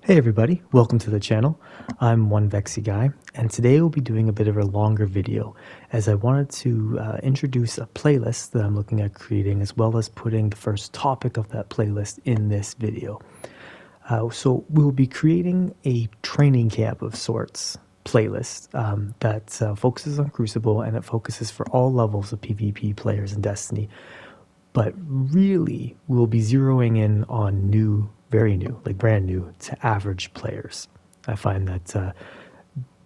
Hey everybody, welcome to the channel. I'm One Vexy Guy, and today we'll be doing a bit of a longer video as I wanted to introduce a playlist that I'm looking at creating, as well as putting the first topic of that playlist in this video. So we'll be creating a training camp of sorts playlist that focuses on Crucible, and it focuses for all levels of PvP players in Destiny. But really, we'll be zeroing in on new, very new, like brand new to average players. I find that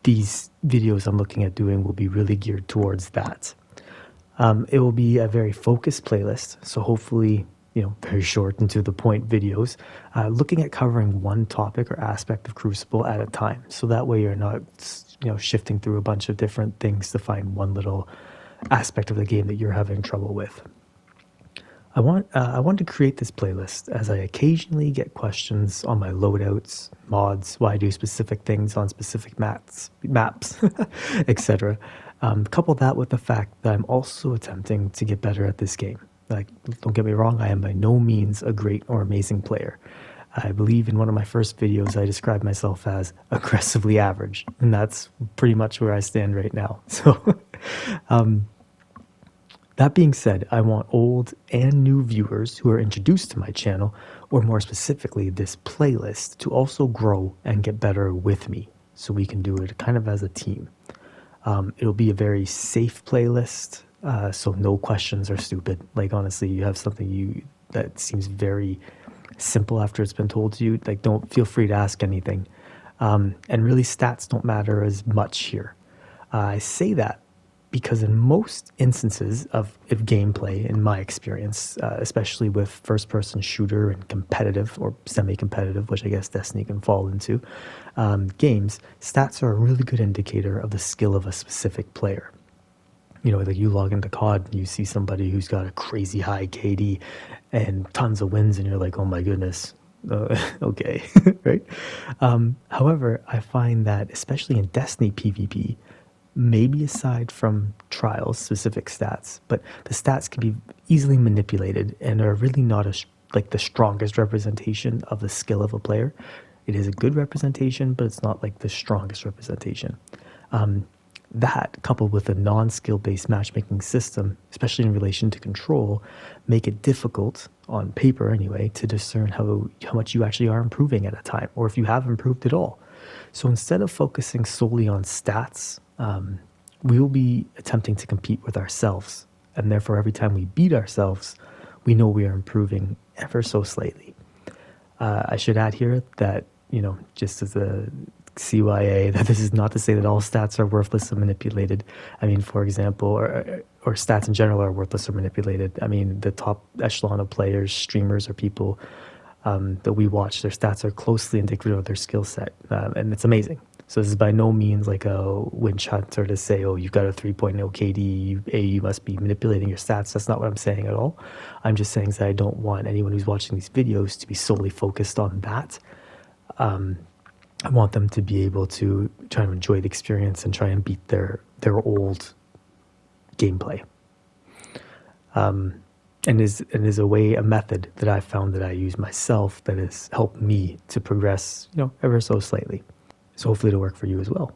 these videos I'm looking at doing will be really geared towards that. It will be a very focused playlist, so hopefully, very short and to the point videos, looking at covering one topic or aspect of Crucible at a time. So that way you're not, shifting through a bunch of different things to find one little aspect of the game that you're having trouble with. I want to create this playlist as I occasionally get questions on my loadouts, mods, why I do specific things on specific maps, etc. Couple that with the fact that I'm also attempting to get better at this game. Like, don't get me wrong, I am by no means a great or amazing player. I believe in one of my first videos I described myself as aggressively average, and that's pretty much where I stand right now. So, that being said, I want old and new viewers who are introduced to my channel, or more specifically this playlist, to also grow and get better with me, so we can do it kind of as a team. It'll be a very safe playlist, so no questions are stupid. Like, honestly, you have something that seems very simple after it's been told to you, like, don't feel free to ask anything. And really, stats don't matter as much here. I say that because in most instances of gameplay, in my experience, especially with first-person shooter and competitive or semi-competitive, which I guess Destiny can fall into, games, stats are a really good indicator of the skill of a specific player. Like you log into COD and you see somebody who's got a crazy high KD and tons of wins, and you're like, oh my goodness, okay, right? However, I find that especially in Destiny PvP, maybe aside from trials, specific stats, but the stats can be easily manipulated and are really not like the strongest representation of the skill of a player. It is a good representation, but it's not like the strongest representation. That, coupled with a non-skill based matchmaking system, especially in relation to control, make it difficult, on paper anyway, to discern how much you actually are improving at a time, or if you have improved at all. So instead of focusing solely on stats, we will be attempting to compete with ourselves. And therefore, every time we beat ourselves, we know we are improving ever so slightly. I should add here that, just as a CYA, that this is not to say that all stats are worthless and manipulated. I mean, for example, or stats in general are worthless or manipulated. I mean, the top echelon of players, streamers, or people that we watch, their stats are closely indicative of their skill set, and it's amazing. So this is by no means like a witch hunter to say, oh, you've got a 3.0 KD, you must be manipulating your stats. That's not what I'm saying at all. I'm just saying that I don't want anyone who's watching these videos to be solely focused on that. I want them to be able to try to enjoy the experience and try and beat their old gameplay. And is a method that I found that I use myself that has helped me to progress, ever so slightly. So hopefully it'll work for you as well.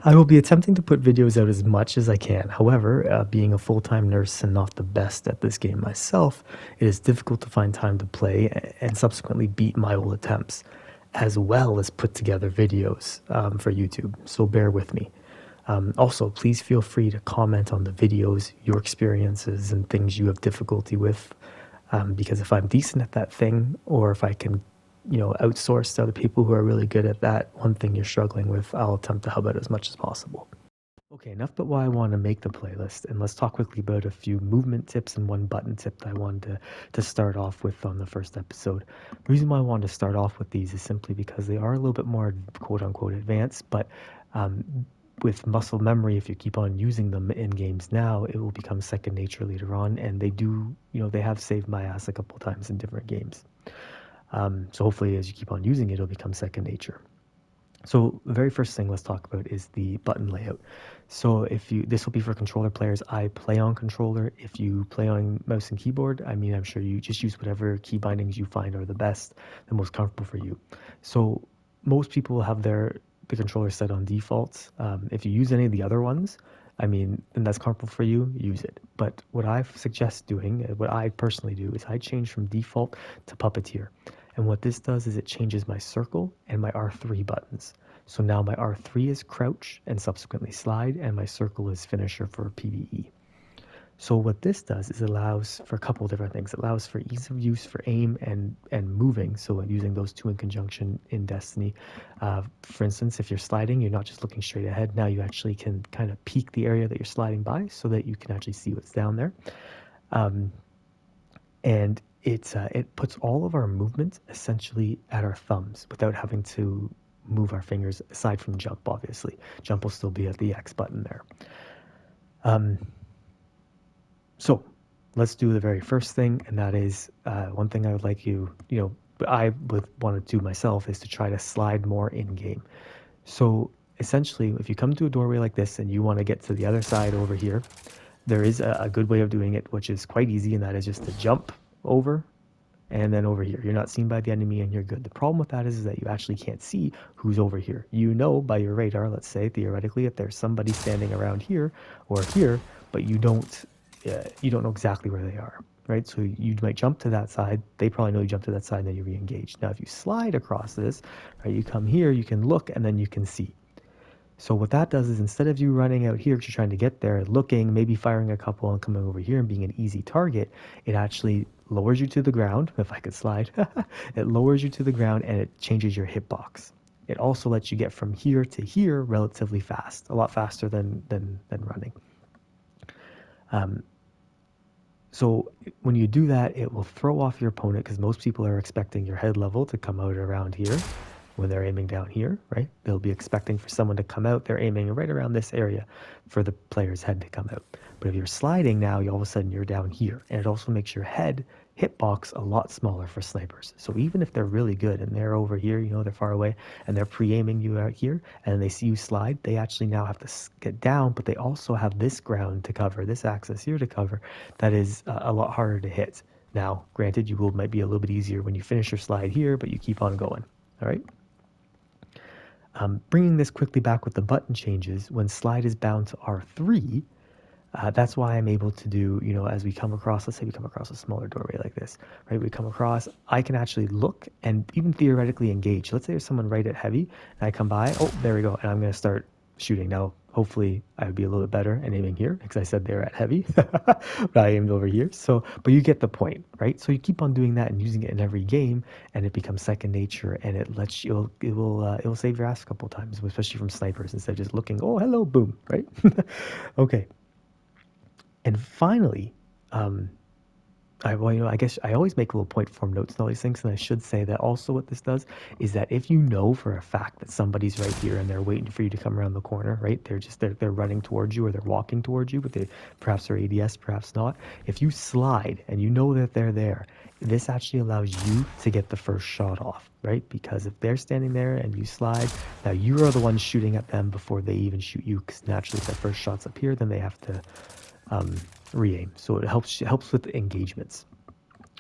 I will be attempting to put videos out as much as I can. However, being a full-time nurse and not the best at this game myself, it is difficult to find time to play and subsequently beat my old attempts, as well as put together videos for YouTube. So bear with me. Also, please feel free to comment on the videos, your experiences, and things you have difficulty with. Because if I'm decent at that thing, or if I can outsource to other people who are really good at that one thing you're struggling with, I'll attempt to help out as much as possible. Okay, enough about why I want to make the playlist, and let's talk quickly about a few movement tips and one button tip that I wanted to start off with on the first episode. The reason why I wanted to start off with these is simply because they are a little bit more quote-unquote advanced, but with muscle memory, if you keep on using them in games now, it will become second nature later on, and they do, they have saved my ass a couple times in different games. So hopefully as you keep on using it, it'll become second nature. So the very first thing let's talk about is the button layout. So this will be for controller players. I play on controller. If you play on mouse and keyboard, I mean, I'm sure you just use whatever key bindings you find are the best, the most comfortable for you. So most people have the controller set on default. If you use any of the other ones, I mean, and that's comfortable for you, use it. But what I suggest doing, what I personally do, is I change from default to Puppeteer. And what this does is it changes my circle and my R3 buttons. So now my R3 is crouch and subsequently slide, and my circle is finisher for PvE. So what this does is it allows for a couple of different things. It allows for ease of use for aim and moving. So using those two in conjunction in Destiny. For instance, if you're sliding, you're not just looking straight ahead. Now you actually can kind of peek the area that you're sliding by so that you can actually see what's down there. And it puts all of our movement essentially at our thumbs without having to move our fingers, aside from jump, obviously. Jump will still be at the X button there. So let's do the very first thing, and that is one thing I would like I would want to do myself is to try to slide more in game. So essentially, if you come to a doorway like this and you want to get to the other side over here, there is a good way of doing it, which is quite easy, and that is just to jump over and then over here. You're not seen by the enemy and you're good. The problem with that is that you actually can't see who's over here. You know by your radar, let's say, theoretically, if there's somebody standing around here or here, but you don't know exactly where they are, right? So you might jump to that side. They probably know you jump to that side and then you re-engage. Now, if you slide across this, right, you come here, you can look and then you can see. So what that does is instead of you running out here because you're trying to get there, looking, maybe firing a couple and coming over here and being an easy target, it actually lowers you to the ground. If I could slide, it lowers you to the ground and it changes your hitbox. It also lets you get from here to here relatively fast, a lot faster than running. So when you do that, it will throw off your opponent because most people are expecting your head level to come out around here when they're aiming down here, right? They'll be expecting for someone to come out. They're aiming right around this area for the player's head to come out. But if you're sliding now, all of a sudden you're down here. And it also makes your head hitbox a lot smaller for snipers. So even if they're really good and they're over here, they're far away and they're pre-aiming you out here and they see you slide, they actually now have to get down, but they also have this ground to cover, this axis here to cover, that is a lot harder to hit. Now, granted, might be a little bit easier when you finish your slide here, but you keep on going, all right? Bringing this quickly back with the button changes, when slide is bound to R3, that's why I'm able to do, as we come across, let's say we come across a smaller doorway like this, right? We come across, I can actually look and even theoretically engage. Let's say there's someone right at heavy and I come by, oh, there we go. And I'm going to start shooting. Now, hopefully I would be a little bit better at aiming here because I said they're at heavy, but I aimed over here. So, but you get the point, right? So you keep on doing that and using it in every game and it becomes second nature and it lets you, it will save your ass a couple times, especially from snipers instead of just looking, oh, hello, boom, right? Okay. And finally, I guess I always make a little point form notes and all these things, and I should say that also what this does is that if you know for a fact that somebody's right here and they're waiting for you to come around the corner, right? They're running towards you or they're walking towards you, but perhaps they're ADS, perhaps not. If you slide and you know that they're there, this actually allows you to get the first shot off, right? Because if they're standing there and you slide, now you are the one shooting at them before they even shoot you, because naturally if the first shot's up here, then they have to re-aim. So it helps with engagements.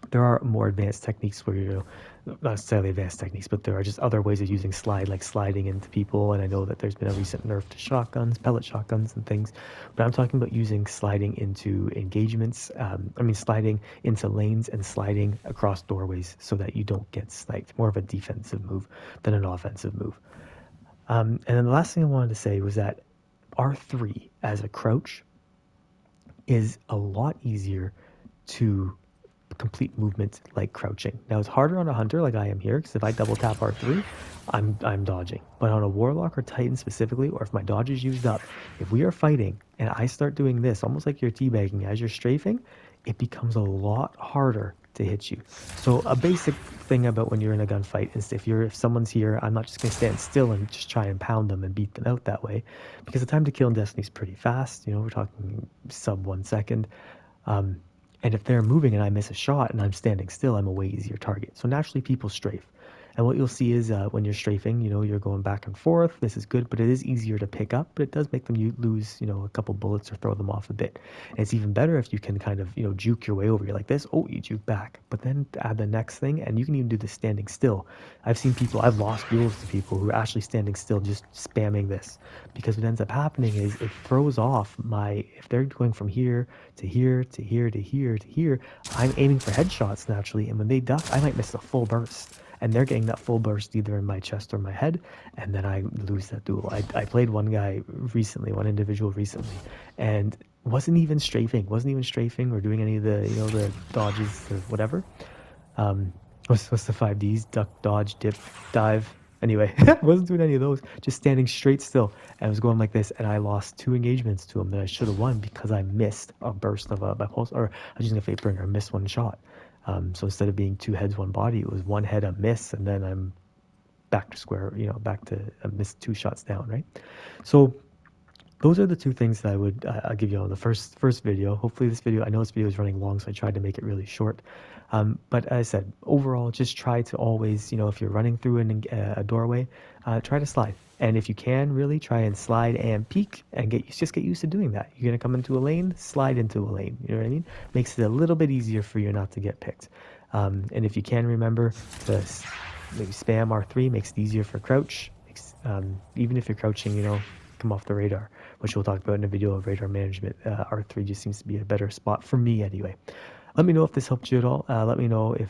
There are more advanced techniques where not necessarily advanced techniques, but there are just other ways of using slide, like sliding into people. And I know that there's been a recent nerf to shotguns, pellet shotguns and things, but I'm talking about using sliding into engagements. Sliding into lanes and sliding across doorways so that you don't get sniped. More of a defensive move than an offensive move. And then the last thing I wanted to say was that R3 as a crouch is a lot easier to complete movement like crouching. Now it's harder on a hunter like I am here, because if I double tap R3, I'm dodging. But on a warlock or titan specifically, or if my dodge is used up, if we are fighting and I start doing this, almost like you're teabagging as you're strafing, it becomes a lot harder to hit you. So a basic thing about when you're in a gunfight is if someone's here, I'm not just going to stand still and just try and pound them and beat them out that way, because the time to kill in Destiny is pretty fast. We're talking sub 1 second. And if they're moving and I miss a shot and I'm standing still, I'm a way easier target. So naturally people strafe. And what you'll see is when you're strafing, you're going back and forth. This is good, but it is easier to pick up, but it does make them lose, a couple bullets or throw them off a bit. And it's even better if you can kind of, juke your way over. You're like this, oh, you juke back. But then add the next thing, and you can even do this standing still. I've lost duels to people who are actually standing still, just spamming this. Because what ends up happening is it throws off if they're going from here to here to here to here to here, I'm aiming for headshots naturally, and when they duck, I might miss a full burst. And they're getting that full burst either in my chest or my head, and then I lose that duel. I played one individual recently, and wasn't even strafing or doing any of the dodges or whatever. What's the 5Ds? Duck, dodge, dip, dive. Anyway, I wasn't doing any of those. Just standing straight still. And I was going like this, and I lost 2 engagements to him that I should have won because I missed a burst of my pulse, or I was using a fate bringer. I missed one shot. So instead of being 2 heads, 1 body, it was 1 head, a miss, and then I'm back to back to a missed 2 shots down, right? So those are the 2 things that I'll give you on the first video. Hopefully I know this video is running long, so I tried to make it really short. But as I said, overall, just try to always, if you're running through a doorway, try to slide. And if you can, really try and slide and peek and just get used to doing that. You're going to come into a lane, slide into a lane. You know what I mean? Makes it a little bit easier for you not to get picked. And if you can remember, maybe spam R3 makes it easier for crouch. Even if you're crouching, come off the radar, which we'll talk about in a video of radar management. R3 just seems to be a better spot for me anyway. Let me know if this helped you at all. Let me know if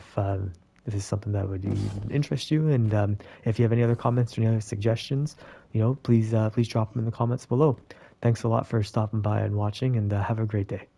this is something that would interest you, and if you have any other comments or any other suggestions, please drop them in the comments below. Thanks a lot for stopping by and watching, and have a great day.